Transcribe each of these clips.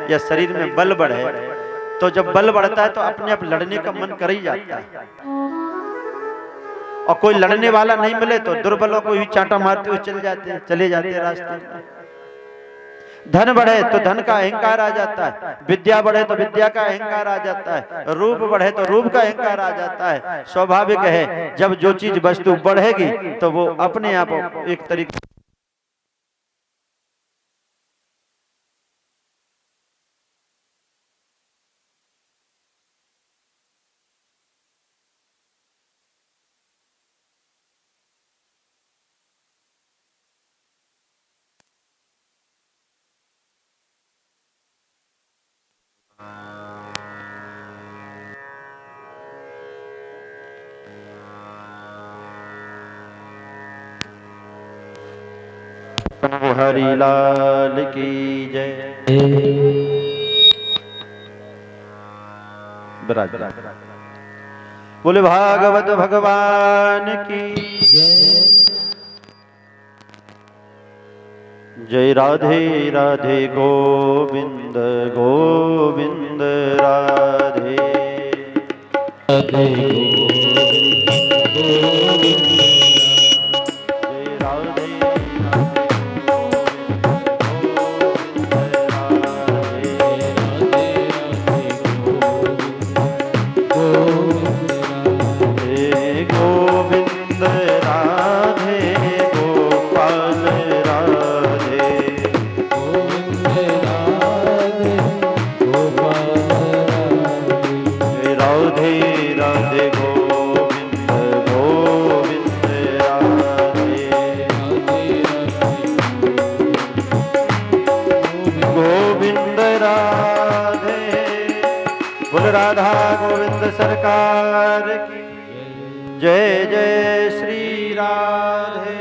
या शरीर में बल बढ़े, तो जब बल बढ़ता है तो अपने आप लड़ने का मन कर ही जाता है। और कोई लड़ने वाला नहीं मिले तो दुर्बलों को ही चांटा मारते हुए चले जाते हैं रास्ते में। धन बढ़े तो धन का अहंकार आ जाता है, विद्या बढ़े तो विद्या का अहंकार आ जाता है, रूप बढ़े तो रूप का अहंकार आ जाता है। स्वाभाविक है जब जो चीज वस्तु बढ़ेगी तो वो अपने आप एक तरीके हरि लाल की जय। बोले भागवत भगवान की जय। राधे राधे गोविंद गोविंद राधे राधे राधा गोविंद सरकार की जय। जय श्री राधे।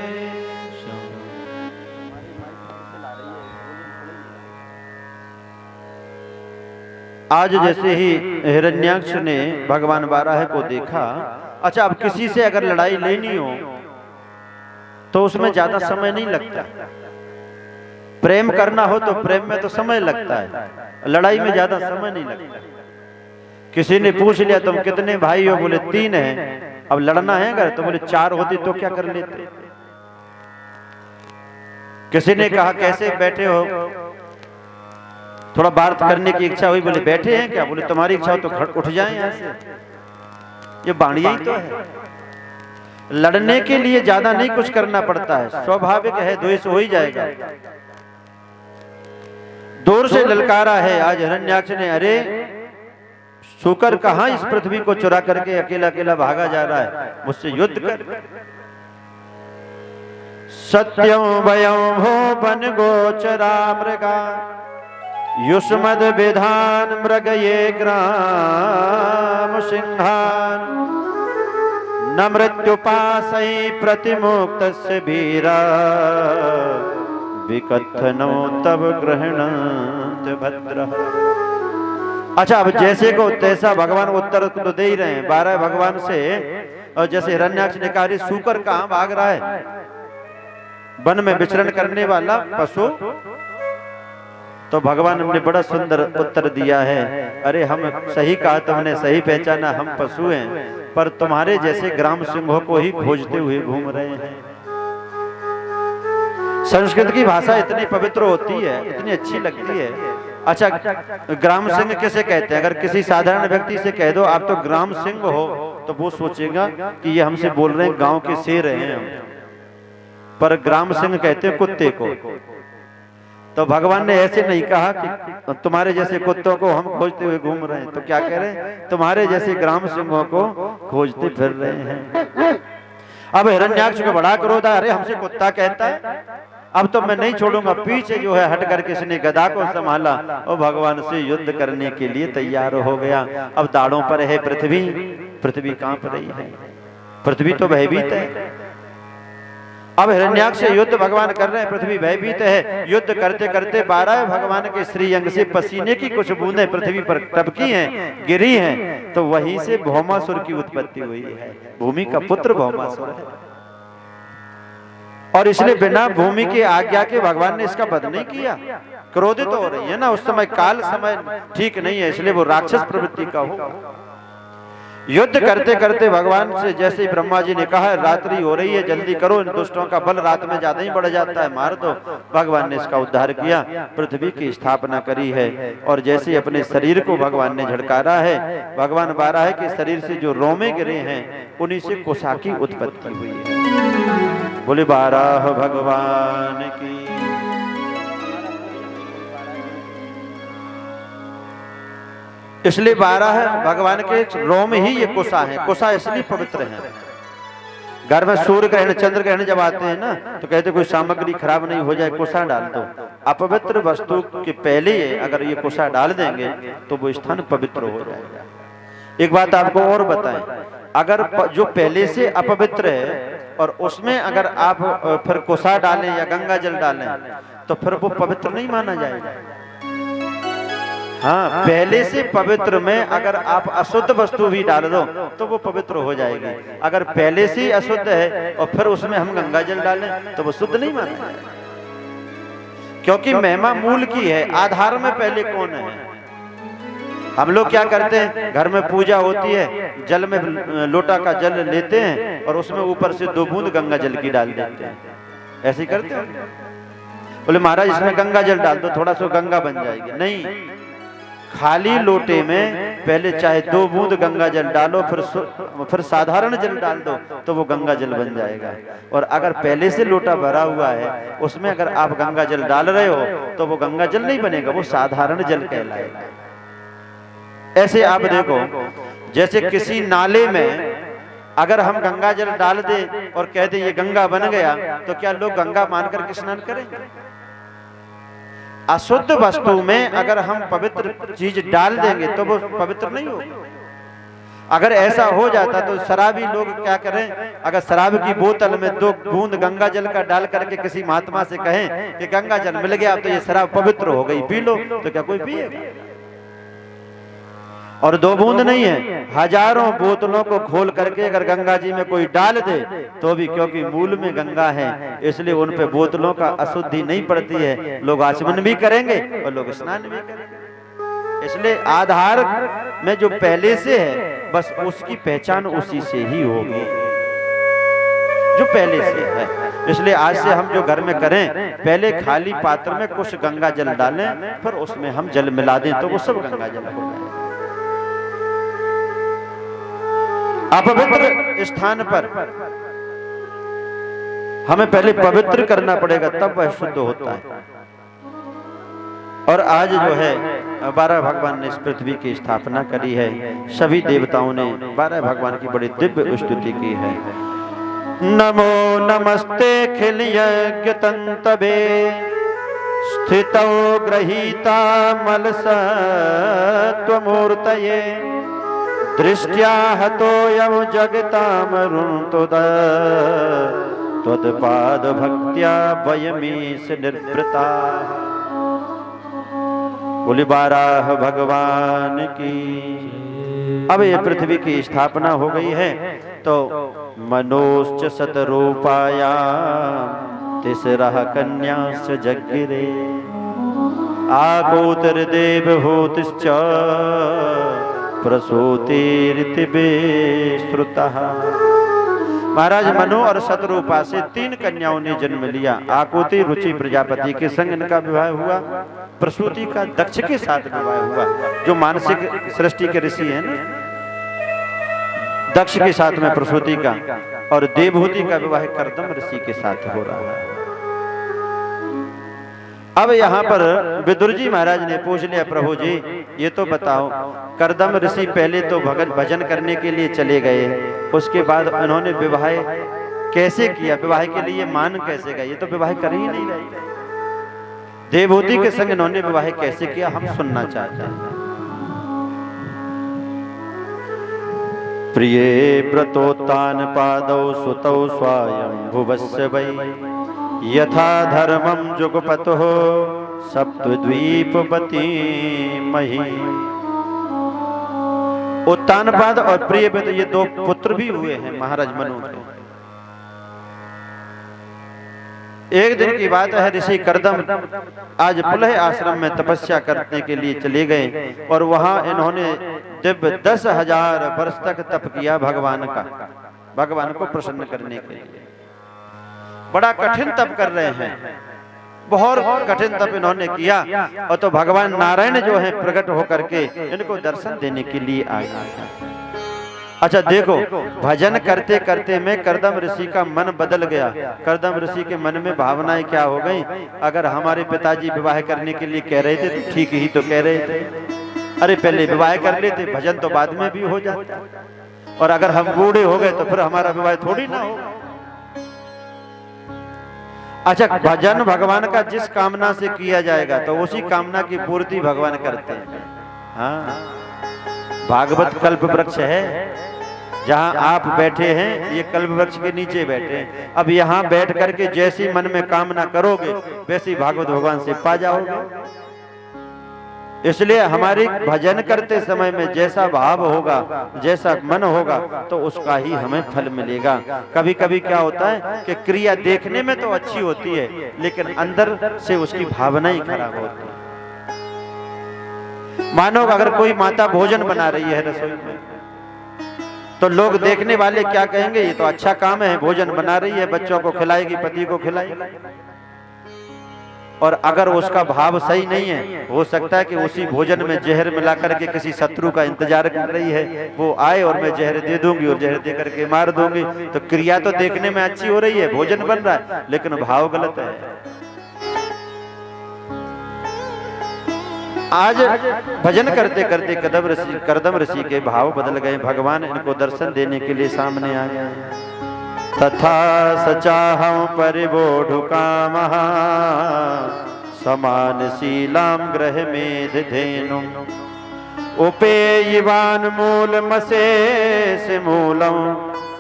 आज जैसे ही हिरण्याक्ष ने भगवान वाराह को देखा, अच्छा अब किसी से अगर लड़ाई लेनी हो तो उसमें ज्यादा समय नहीं लगता। प्रेम करना हो तो प्रेम में तो समय लगता है, लड़ाई में ज्यादा समय नहीं लगता। किसी ने पूछ लिया तुम कितने भाई हो, बोले 3 हैं, अब लड़ना है अगर तो बोले 4 होती तो क्या कर लेते। किसी ने कहा कैसे बैठे हो, थोड़ा बात करने की इच्छा हुई, बोले बैठे हैं क्या, बोले तुम्हारी इच्छा हो तो उठ जाएं यहां से। ये बाणी ही तो है, लड़ने के लिए ज्यादा नहीं कुछ करना पड़ता है, स्वाभाविक है द्वेष हो ही जाएगा। दूर से ललकारा है आज हिरण्याक्ष ने, अरे शुकर कहां इस पृथ्वी को चुरा करके अकेला अकेला भागा जा रहा है, मुझसे युद्ध कर। सत्यं वयं भूपन गोचरा मृगा युष्मद विधान मृग ये ग्राम सिंहान न मृत्युपाशै प्रतिमुक्तस्य वीरा विकथनो तव गृह्णात भद्रः। अच्छा अब जैसे को तैसा भगवान उत्तर तो दे ही रहे हैं 12 भगवान से। और जैसे हिरण्याक्ष ने कहा सूकर कहां भाग रहा है, वन में विचरण करने वाला पशु, तो भगवान ने बड़ा सुंदर उत्तर दिया है, अरे हम सही कहा तुमने, सही पहचाना, हम पशु हैं पर तुम्हारे जैसे ग्राम सिंहों को ही खोजते हुए घूम रहे हैं। संस्कृत की भाषा इतनी पवित्र होती है, इतनी अच्छी लगती है। अच्छा ग्राम सिंह किसे कहते हैं, अगर किसी साधारण व्यक्ति से कह दो आप तो ग्राम सिंह हो तो वो सोचेगा कि ये हमसे बोल रहे हैं गांव के शेर हैं हम, पर ग्राम सिंह कहते हैं कुत्ते को। तो भगवान ने ऐसे नहीं कहा कि तुम्हारे जैसे कुत्तों को हम खोजते हुए घूम रहे हैं, तो क्या कह रहे हैं, तुम्हारे जैसे ग्राम सिंहों को खोजते फिर रहे हैं। अब हिरण्याक्ष को बड़ा क्रोध है, अरे हमसे कुत्ता कहता है, अब तो मैं नहीं छोड़ूंगा। पीछे जो है हट करके इसने गदा को संभाला और भगवान से युद्ध करने के लिए तैयार हो गया। अब दाढ़ों पर है पृथ्वी, पृथ्वी कांप रही है, पृथ्वी तो भयभीत है। अब हिरण्याक्ष से युद्ध भगवान कर रहे हैं, पृथ्वी भयभीत है। युद्ध करते करते 12 भगवान के श्रीअंग से पसीने की कुछ बूंदें पृथ्वी पर टपकी हैं, गिरी हैं, तो वहीं से भौमासुर की उत्पत्ति हुई है। भूमि का पुत्र भौमासुर है और इसलिए बिना भूमि की आज्ञा के भगवान ने इसका वध नहीं किया। क्रोधित हो रही है ना, उस समय काल समय ठीक नहीं है, इसलिए वो राक्षस प्रवृत्ति का हो। युद्ध करते करते भगवान से जैसे ही ब्रह्मा जी ने कहा रात्रि हो रही है, जल्दी करो, इन दुष्टों का बल रात में ज्यादा ही बढ़ जाता है, मार दो। भगवान ने इसका उद्धार किया, पृथ्वी की स्थापना करी है। और जैसे अपने शरीर को भगवान ने झड़कारा है, भगवान बारह है कि शरीर से जो रोमे गिरे हैं उन्हीं से कुशा की उत्पत्ति हुई है। बोले बारह भगवान की। इसलिए 12 भगवान के रोम ही ये कुशा है। कुशा इसलिए पवित्र है। घर में सूर्य ग्रहण चंद्र ग्रहण जब आते हैं ना तो कहते कोई सामग्री खराब नहीं हो जाए, कुशा डाल दो। अपवित्र वस्तु के पहले अगर ये कुशा डाल देंगे तो वो स्थान पवित्र हो जाएगा। एक बात आपको और बताएं, अगर जो पहले से अपवित्र है और उसमें अगर आप फिर कुशा डालें या गंगा जल डालें तो फिर वो पवित्र नहीं माना जाएगा। हाँ, पहले से पवित्र में अगर आप अशुद्ध वस्तु भी डाल दो तो वो पवित्र हो जाएगी। अगर पहले से ही अशुद्ध है और फिर उसमें हम गंगा जल डालें तो वो शुद्ध नहीं माना जाएगा, क्योंकि महिमा मूल की है, आधार में पहले कौन है। हम लोग क्या करते हैं, घर में पूजा होती है, जल में लोटा का जल लेते हैं और उसमें ऊपर से 2 बूंद गंगा जल की डाल देते हैं। ऐसे ही करते हैं। बोले महाराज इसमें गंगा जल डाल दो, थोड़ा सा गंगा बन जाएगी। नहीं, खाली लोटे में पहले चाहे 2 बूंद गंगा जल डालो, फिर साधारण जल डाल दो तो वो गंगा जल बन जाएगा। और अगर पहले से लोटा भरा हुआ है उसमें अगर आप गंगा जल डाल रहे हो तो वो गंगा जल नहीं बनेगा, वो साधारण जल कहलाएगा। ऐसे आप देखो, जैसे किसी नाले में अगर हम गंगा जल डाल दे और कह दे ये गंगा बन गया तो क्या लोग गंगा मानकर स्नान करेंगे? अशुद्ध वस्तु में अगर हम पवित्र चीज डाल देंगे तो वो पवित्र नहीं होगी। अगर ऐसा हो जाता तो शराबी लोग क्या करें, अगर शराब की बोतल में 2 बूंद गंगा जल का डाल करके किसी महात्मा से कहें कि गंगा जल मिल गया तो ये शराब पवित्र हो गई, पी लो, तो क्या कोई पिएगा? और 2 बूंद नहीं है, हजारों बोतलों को खोल करके अगर गंगा जी में कोई डाल दे तो भी, क्योंकि मूल में गंगा है इसलिए उन पे बोतलों का अशुद्धि नहीं पड़ती है। लोग आचमन भी करेंगे और लोग स्नान भी करेंगे। इसलिए आधार में जो पहले से है बस उसकी पहचान उसी से ही होगी जो पहले से है। इसलिए आज से हम जो घर में करें, पहले खाली पात्र में कुछ गंगा जल डालें, फिर उसमें हम जल मिला दें तो वो सब गंगा जल हो जाएगा। अपवित्र स्थान पर हमें पहले पवित्र करना पड़ेगा तब वह शुद्ध होता है। और आज जो है 12 भगवान ने इस पृथ्वी की स्थापना करी है। सभी देवताओं ने 12 भगवान की बड़ी दिव्य स्तुति की है। नमो नमस्ते खिल यज्ञ तंतवे स्थितौ गृहीता मल सत्वमूर्तये दृष्ट्या हतोऽयं जगतामरुन्तुद त्वत्पाद भक्त्या वयमीश निर्वृता। बोले 12 भगवान की। अब ये पृथ्वी की स्थापना हो गई है तो मनोश्च शतरूपायां तिसरः कन्याश्च जज्ञिरे आगोतरदेवहूतिश्च प्रसूतिरितिबे श्रुतः। महाराज मनु और शतरूपा से 3 कन्याओं ने जन्म लिया। आकुति रुचि प्रजापति के संग इनका विवाह हुआ। प्रसूति का दक्ष के साथ विवाह हुआ, जो मानसिक सृष्टि के ऋषि हैं ना, दक्ष के साथ में प्रसूति का। और देवहूति का विवाह कर्दम ऋषि के साथ हो रहा है। अब यहाँ पर विदुर जी महाराज ने पूछ लिया, प्रभु जी ये तो बताओ, कर्दम ऋषि पहले तो भजन करने के लिए चले गए, उसके बाद उन्होंने विवाह कैसे किया, विवाह के लिए मान कैसे गए? ये तो विवाह कर ही नहीं रहे। देवहूति के संग इन्होंने विवाह कैसे किया, हम सुनना चाहते हैं। प्रिय व्रतोत्तान पादौ सुतौ स्वायंभुवस्य वै यथा धर्मं जुगपतुः सप्तद्वीपवती मही। उत्तानपाद और प्रियव्रत ये 2 पुत्र भी हुए हैं महाराज मनु के। एक दिन की बात है, ऋषि कर्दम आज पुलह आश्रम में तपस्या करने के लिए चले गए और वहां इन्होंने दिव्य 10,000 वर्ष तक तप किया भगवान का, भगवान को प्रसन्न करने के लिए। बड़ा कठिन तप कर रहे हैं, बहुत कठिन तप इन्होंने किया। और तो भगवान नारायण जो है प्रकट होकर के इनको दर्शन देने के लिए आए। अच्छा देखो, भजन करते करते में कर्दम ऋषि का मन बदल गया। कर्दम ऋषि के मन में भावनाएं क्या हो गई, अगर हमारे पिताजी विवाह करने के लिए कह रहे थे तो ठीक ही तो कह रहे थे, अरे पहले विवाह कर लेते, भजन तो बाद में भी हो जाता, और अगर हम बूढ़े हो गए तो फिर हमारा विवाह थोड़ी ना हो। अच्छा, भजन भगवान का जिस कामना से किया जाएगा तो उसी कामना की पूर्ति भगवान करते हैं। हाँ, भागवत कल्प वृक्ष है, जहां आप बैठे हैं ये कल्प वृक्ष के नीचे बैठे हैं। अब यहाँ बैठ करके जैसी मन में कामना करोगे वैसी भागवत भगवान से पा जाओगे। इसलिए हमारी भजन करते समय में जैसा भाव होगा, जैसा मन होगा, तो उसका ही हमें फल मिलेगा। कभी कभी क्या होता है कि क्रिया देखने में तो अच्छी होती है लेकिन अंदर से उसकी भावना ही खराब होती है। मानो अगर कोई माता भोजन बना रही है रसोई में, तो लोग देखने वाले क्या कहेंगे, ये तो अच्छा काम है, भोजन बना रही है, बच्चों को खिलाएगी, पति को खिलाएगी। और अगर उसका भाव सही नहीं है, हो सकता है कि उसी भोजन में जहर मिलाकर के किसी शत्रु का इंतजार कर रही है, वो आए और मैं जहर दे दूंगी और जहर दे करके मार दूंगी। तो क्रिया तो देखने में अच्छी हो रही है, भोजन बन रहा है, लेकिन भाव गलत है। आज भजन करते करते कर्दम ऋषि के भाव बदल गए। भगवान इनको दर्शन देने के लिए सामने आ गए। तथा सचाहं परिबोधु कामः समान शीलाम ग्रह मेध धेनु उपेयिवान मूल मशेष मूलम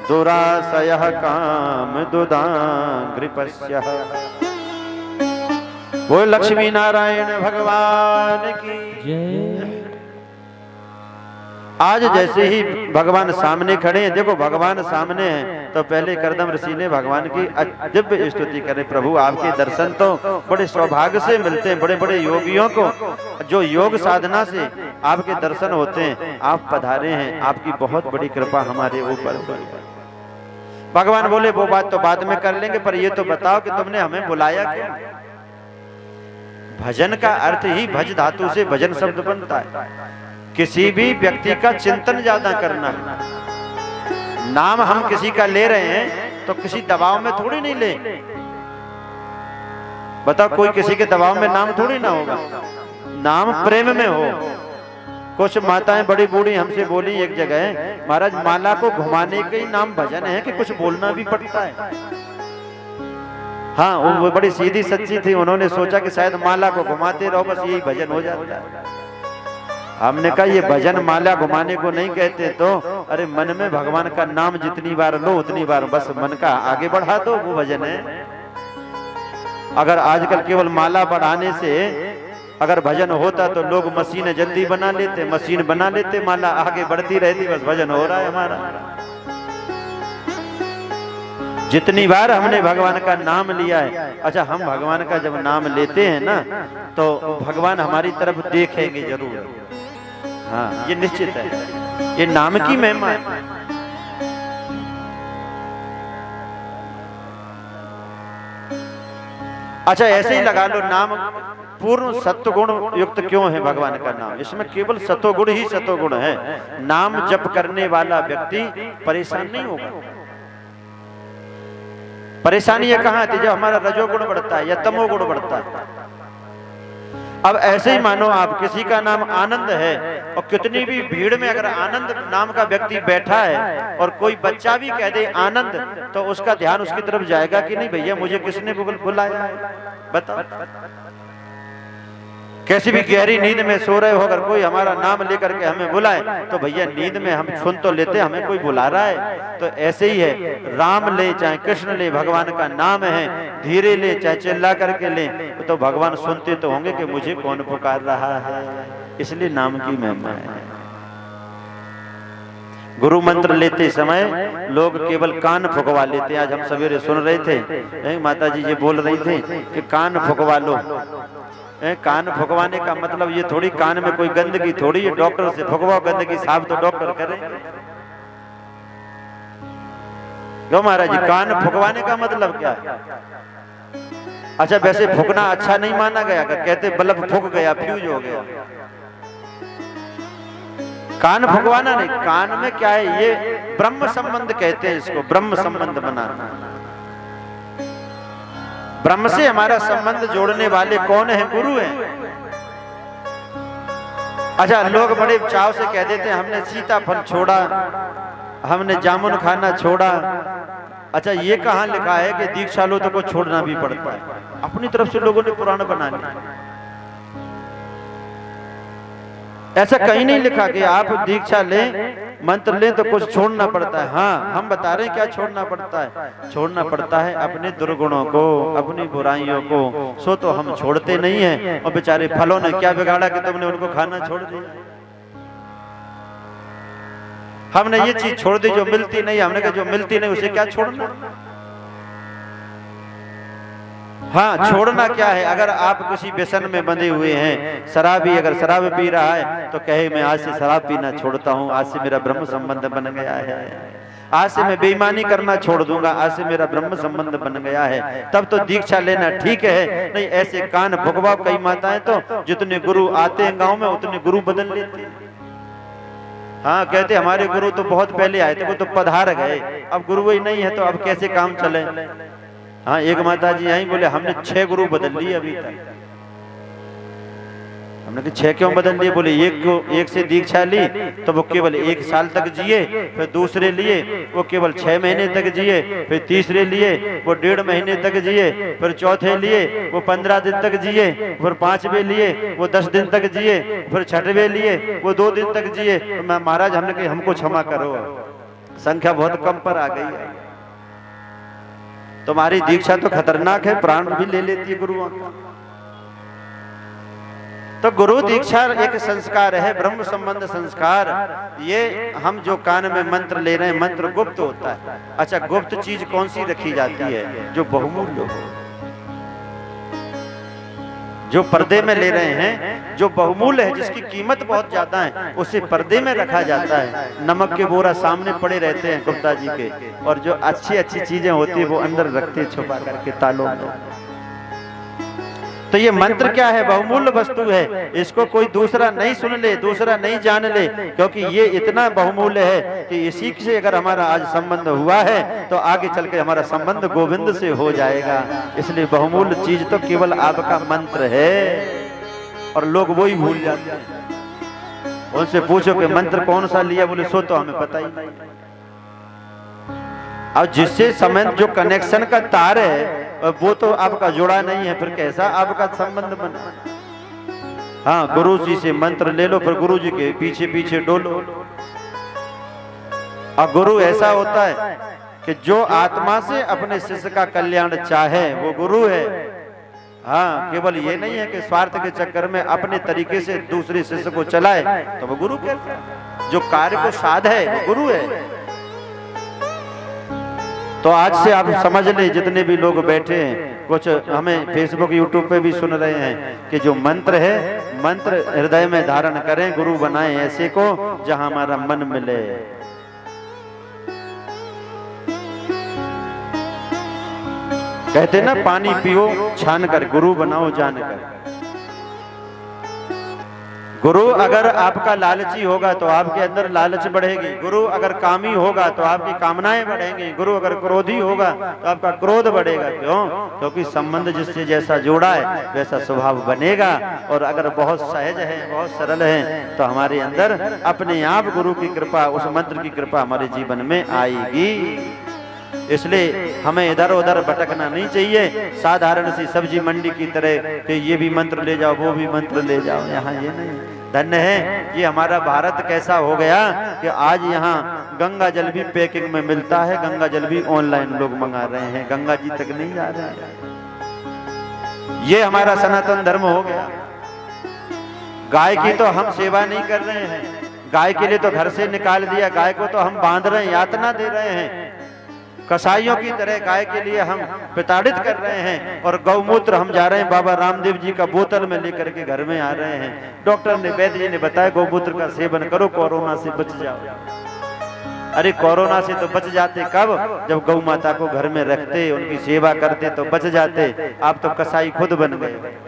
दुराशयः काम दुदांग्रिपस्यः। वो लक्ष्मी नारायण भगवान की जय। आज जैसे ही भगवान सामने खड़े हैं, देखो भगवान सामने हैं, तो पहले कर्दम ऋषि ने भगवान की दिव्य स्तुति करें। प्रभु आपके दर्शन तो बड़े सौभाग्य से मिलते हैं, बड़े बड़े योगियों को जो योग साधना से आपके दर्शन होते हैं, आप पधारे हैं, आपकी बहुत बड़ी कृपा हमारे ऊपर। भगवान बोले वो बात तो बाद में कर लेंगे, पर ये तो बताओ कि तुमने हमें बुलाया क्यों। भजन का अर्थ ही भज धातु से भजन शब्द बनता है। किसी भी व्यक्ति का चिंतन ज्यादा करना है। नाम हम किसी का ले रहे हैं तो किसी दबाव में थोड़ी नहीं ले। बताओ, कोई किसी के दबाव में नाम थोड़ी ना होगा, नाम प्रेम में हो। कुछ माताएं बड़ी बूढ़ी हमसे बोली एक जगह, महाराज माला को घुमाने के ही नाम भजन है कि कुछ बोलना भी पड़ता है। हाँ, वो बड़ी सीधी सच्ची थी, उन्होंने सोचा कि शायद माला को घुमाते रहो बस यही भजन हो जाता है। हमने कहा ये भजन माला घुमाने को नहीं कहते, तो अरे मन में भगवान का नाम जितनी बार लो उतनी बार बस मन का आगे बढ़ा दो, वो भजन है। अगर आजकल केवल माला बढ़ाने से अगर भजन होता तो लोग मशीन जल्दी बना लेते, मशीन बना लेते, माला आगे बढ़ती रहती, बस भजन हो रहा है हमारा। जितनी बार हमने भगवान का नाम लिया है, अच्छा हम भगवान का जब नाम लेते हैं ना तो भगवान हमारी तरफ देखेंगे जरूर। हाँ, ये निश्चित है, ये नाम की महिमा है। अच्छा ऐसे ही लगा लो, नाम पूर्ण सत्वगुण युक्त क्यों है भगवान का नाम, इसमें केवल सत्वगुण ही सत्वगुण है। नाम जप करने वाला व्यक्ति परेशान नहीं होगा। परेशानी ये कहाँ आती है, जब हमारा रजोगुण बढ़ता है या तमोगुण बढ़ता है। अब ऐसे ही मानो आप किसी का नाम आनंद है और कितनी भी भीड़ में अगर आनंद नाम का व्यक्ति बैठा है और कोई बच्चा भी कह दे आनंद, तो उसका ध्यान उसकी तरफ जाएगा कि नहीं, भैया मुझे किसने बुलाया है, बताओ। कैसी भी गहरी नींद में सो रहे हो, अगर कोई हमारा नाम लेकर के हमें बुलाए तो भैया नींद में हम सुन तो लेते, हमें कोई बुला रहा है। तो ऐसे ही है, राम ले चाहे कृष्ण ले, भगवान का नाम है, धीरे ले चाहे चिल्ला करके ले, तो भगवान सुनते तो होंगे कि मुझे कौन पुकार रहा है। इसलिए नाम की महिमा है। गुरु मंत्र लेते समय लोग केवल कान फुकवा लेते हैं। आज हम सवेरे सुन रहे थे, माता जी ये बोल रही थी कि कान फुकवा लो। कान फुकवाने का मतलब ये थोड़ी कान में कोई गंदगी थोड़ी है, डॉक्टर से फुकवाओ गंदगी साफ तो डॉक्टर करेंगे। क्यों महाराज जी, कान फुकवाने का मतलब क्या है? अच्छा वैसे फूकना अच्छा नहीं माना गया, कहते बल्ब फूक गया, फ्यूज हो गया। कान फुकवाना नहीं, कान में क्या है, ये ब्रह्म संबंध कहते हैं इसको, ब्रह्म संबंध बनाना। ब्रह्म से हमारा संबंध जोड़ने वाले कौन है? गुरु हैं। अच्छा लोग बड़े चाव से कह देते हैं हमने सीताफल छोड़ा, हमने जामुन खाना छोड़ा। अच्छा ये कहाँ लिखा है कि दीक्षा लो तो को छोड़ना भी पड़ता है? अपनी तरफ से लोगों ने पुराण बना लिया। ऐसा कहीं नहीं लिखा कि आप दीक्षा लें, मंत्र लें तो कुछ छोड़ना पड़ता है। हाँ हम बता रहे हैं क्या छोड़ना पड़ता है। छोड़ना पड़ता है अपने दुर्गुणों को, अपनी बुराइयों को। सो तो हम छोड़ते नहीं हैं, और बेचारे फलों ने क्या बिगाड़ा कि तुमने उनको खाना छोड़ दिया। हमने ये चीज छोड़ दी जो मिलती नहीं, हमने कहा जो मिलती नहीं उसे क्या छोड़ना। हाँ छोड़ना क्या है, अगर आप किसी व्यसन में बंधे हुए हैं, शराबी अगर शराब पी रहा है तो कहे मैं आज से शराब पीना छोड़ता हूँ, आज से मेरा ब्रह्म संबंध बन गया है। आज से मैं बेईमानी करना छोड़ दूंगा, आज से मेरा ब्रह्म संबंध बन गया है, तब तो दीक्षा लेना ठीक है। नहीं ऐसे कान फुकवाओ। कई माताएं तो जितने गुरु आते हैं गांव में उतने गुरु बदल लेते हैं। हाँ कहते हमारे गुरु तो बहुत पहले आए थे, वो तो पधार गए, अब गुरु ही नहीं है तो अब कैसे काम चले। हाँ एक माता जी यही बोले हमने 6 गुरु बदल लिए अभी तक। हमने कहा 6 क्यों बदल लिए? बोले एक से दीक्षा ली तो वो केवल 1 साल तक जिए, फिर दूसरे लिए वो केवल 6 महीने तक जिए, फिर तीसरे लिए वो 1.5 महीने तक जिए, फिर चौथे लिए वो 15 दिन तक जिए, फिर 5वें लिए वो 10 दिन तक जिए, फिर 6वें लिए वो 2 दिन तक जिए। तो मैं महाराज हमने कहा हमको क्षमा करो, संख्या बहुत कम पर आ गई है। तुम्हारी दीक्षा तो खतरनाक है, प्राण भी ले लेती है गुरुओं का। तो गुरु दीक्षा एक संस्कार है, ब्रह्म संबंध संस्कार। ये हम जो कान में मंत्र ले रहे हैं, मंत्र गुप्त होता है। अच्छा गुप्त चीज कौन सी रखी जाती है? जो बहुमूल्य हो, जो पर्दे में ले रहे हैं, जो बहुमूल्य है, जिसकी कीमत बहुत ज्यादा है, उसे पर्दे में रखा जाता है। नमक के बोरा सामने पड़े रहते हैं गुप्ता जी के, और जो अच्छी अच्छी चीजें होती है वो अंदर रखते छुपा करके तालों में। तो ये मंत्र क्या है? बहुमूल्य वस्तु है। इसको कोई दूसरा नहीं सुन ले, दूसरा नहीं जान ले, क्योंकि ये इतना बहुमूल्य है कि इसी से अगर हमारा आज संबंध हुआ है तो आगे चल के हमारा संबंध गोविंद से हो जाएगा। इसलिए बहुमूल्य चीज तो केवल आपका मंत्र है, और लोग वही भूल जाते हैं। उनसे पूछो कि मंत्र कौन सा लिया, बोले सो तो हमें पता ही नहीं। और जिससे संबंध जो कनेक्शन का तार है वो तो आपका जुड़ा नहीं है, फिर कैसा आपका संबंध बना? हाँ गुरु जी से मंत्र ले लो, फिर गुरु जी के पीछे पीछे डोलो। और गुरु ऐसा होता है कि जो आत्मा से अपने शिष्य का कल्याण चाहे वो गुरु है। हाँ केवल ये नहीं है कि स्वार्थ के चक्कर में अपने तरीके से दूसरे शिष्य को चलाए तो वो गुरु कहते हैं। जो कार्य को साध है वो गुरु है। तो आज से आप समझ ले, जितने भी लोग बैठे हैं, कुछ हमें फेसबुक यूट्यूब पे भी सुन रहे हैं, कि जो मंत्र है, मंत्र हृदय में धारण करें, गुरु बनाएं ऐसे को जहां हमारा मन मिले। कहते ना पानी पियो छान कर, गुरु बनाओ जान कर। गुरु अगर आपका लालची होगा तो आपके अंदर लालच बढ़ेगी। गुरु अगर कामी होगा तो आपकी कामनाएं बढ़ेंगी। गुरु अगर क्रोधी होगा तो आपका क्रोध बढ़ेगा। क्यों? क्योंकि संबंध जिससे जैसा जोड़ा है वैसा स्वभाव बनेगा। और अगर बहुत सहज है, बहुत सरल है, तो हमारे अंदर अपने आप गुरु की कृपा, उस मंत्र की कृपा हमारे जीवन में आएगी। इसलिए हमें इधर उधर भटकना नहीं चाहिए, साधारण सी सब्जी मंडी की तरह कि ये भी मंत्र ले जाओ, वो भी मंत्र ले जाओ। यहाँ ये नहीं। धन्य है ये हमारा भारत कैसा हो गया कि आज यहाँ गंगा जल भी पैकिंग में मिलता है, गंगा जल भी ऑनलाइन लोग मंगा रहे हैं, गंगा जी तक नहीं जा रहे हैं। ये हमारा सनातन धर्म हो गया। गाय की तो हम सेवा नहीं कर रहे हैं, गाय के लिए तो घर से निकाल दिया, गाय को तो हम बांध रहे हैं, यातना दे रहे हैं, कसाईयों की तरह गाय के लिए हम प्रताड़ित कर रहे हैं। और गौमूत्र हम जा रहे हैं बाबा रामदेव जी का बोतल में लेकर के घर में आ रहे हैं। डॉक्टर ने, वैद्य जी ने बताया गौमूत्र का सेवन करो, कोरोना से बच जाओ। अरे कोरोना से तो बच जाते कब, जब गौ माता को घर में रखते, उनकी सेवा करते तो बच जाते। आप तो कसाई खुद बन गए।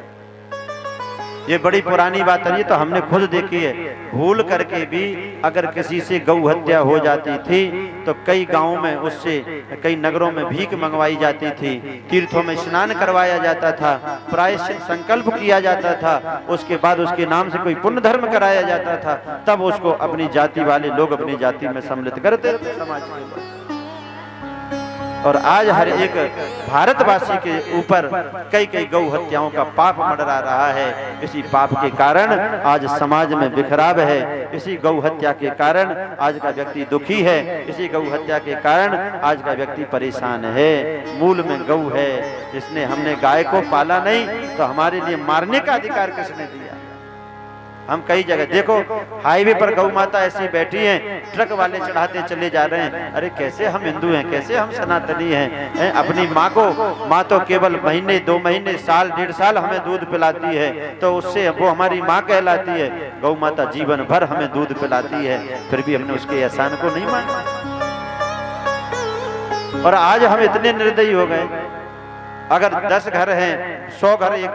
ये बड़ी पुरानी बात है, ये तो हमने खुद देखी है। भूल करके भी अगर किसी से गौ हत्या हो जाती थी तो कई गांवों में उससे, कई नगरों में भीख मंगवाई जाती थी, तीर्थों में स्नान करवाया जाता था, प्रायश्चित संकल्प किया जाता था, उसके बाद उसके नाम से कोई पुण्य धर्म कराया जाता था, तब उसको अपनी जाति वाले लोग अपनी जाति में सम्मिलित करते थे समाज के लोग। और आज हर एक भारतवासी के ऊपर कई कई गौ हत्याओं का पाप मंडरा रहा है। इसी पाप के कारण आज समाज में बिखराव है, इसी गौ हत्या के कारण आज का व्यक्ति दुखी है, इसी गौ हत्या के कारण आज का व्यक्ति परेशान है। मूल में गौ है, इसने, हमने गाय को पाला नहीं तो हमारे लिए मारने का अधिकार किसने दिया? हम कई जगह देखो, हाईवे पर गौ माता ऐसी बैठी हैं, ट्रक वाले चढ़ाते चले जा रहे हैं। अरे कैसे हम हिंदू हैं, कैसे हम सनातनी हैं? अपनी माँ को, माँ तो केवल महीने, 2 महीने, साल, 1.5 साल हमें दूध पिलाती है, तो उससे वो हमारी माँ कहलाती है। गौ माता जीवन भर हमें दूध पिलाती है, फिर भी हमने उसके एहसान को नहीं माना। और आज हम इतने निर्दयी हो गए, अगर 10 घर हैं, 100 घर एक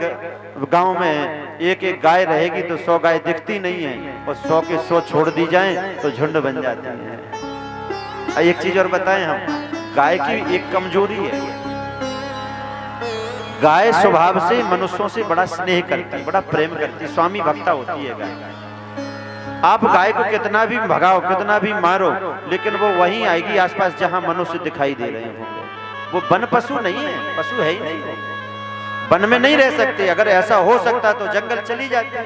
गांव में, एक एक गाय रहेगी तो 100 गाय दिखती नहीं है, और 100 के 100 छोड़ दी जाएं तो झुंड बन जाती है। एक चीज और बताएं हम, गाय की एक कमजोरी है, गाय स्वभाव से मनुष्यों से बड़ा स्नेह करती, बड़ा प्रेम करती, स्वामी भक्ता होती है गाय। आप गाय को कितना भी भगाओ, कितना भी मारो, लेकिन वो वहीं आएगी आसपास जहां मनुष्य दिखाई दे रहे होंगे। वो वन पशु नहीं है, पशु है ही नहीं, वन में नहीं रह सकते। अगर ऐसा हो सकता तो जंगल चली जाती।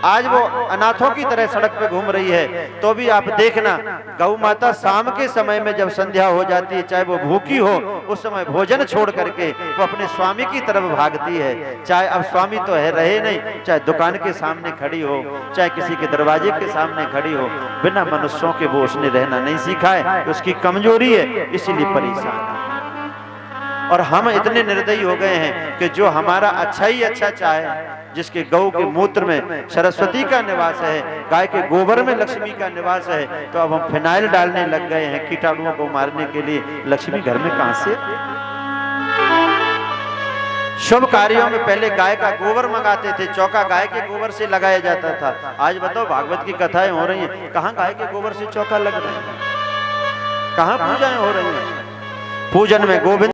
आज वो अनाथों की तरह सड़क पे घूम रही है, तो भी आप देखना, गौ माता शाम के समय में जब संध्या हो जाती है, चाहे वो भूखी हो, उस समय भोजन छोड़ करके वो अपने स्वामी की तरफ भागती है। चाहे अब स्वामी तो है रहे नहीं, चाहे दुकान के सामने खड़ी हो, चाहे किसी के दरवाजे के सामने खड़ी हो, बिना मनुष्यों के वो उसने रहना नहीं सीखा है, उसकी कमजोरी है, इसीलिए परेशान है। और हम इतने निर्दयी हो गए हैं कि जो हमारा अच्छा ही अच्छा चाहे, जिसके गौ के मूत्र में सरस्वती का निवास है, गाय के गोबर में लक्ष्मी का निवास है, तो अब हम फिनाइल डालने लग गए हैं कीटाणुओं को मारने के लिए। लक्ष्मी घर में कहां से? शुभ कार्यों में पहले गाय का गोबर मंगाते थे, चौका गाय के गोबर से लगाया जाता था। आज बताओ, भागवत की कथाएं हो रही हैं, कहां गाय के गोबर से चौका लग रहे हैं, कहां पूजाएं हो रही हैं? पूजन में गोविंद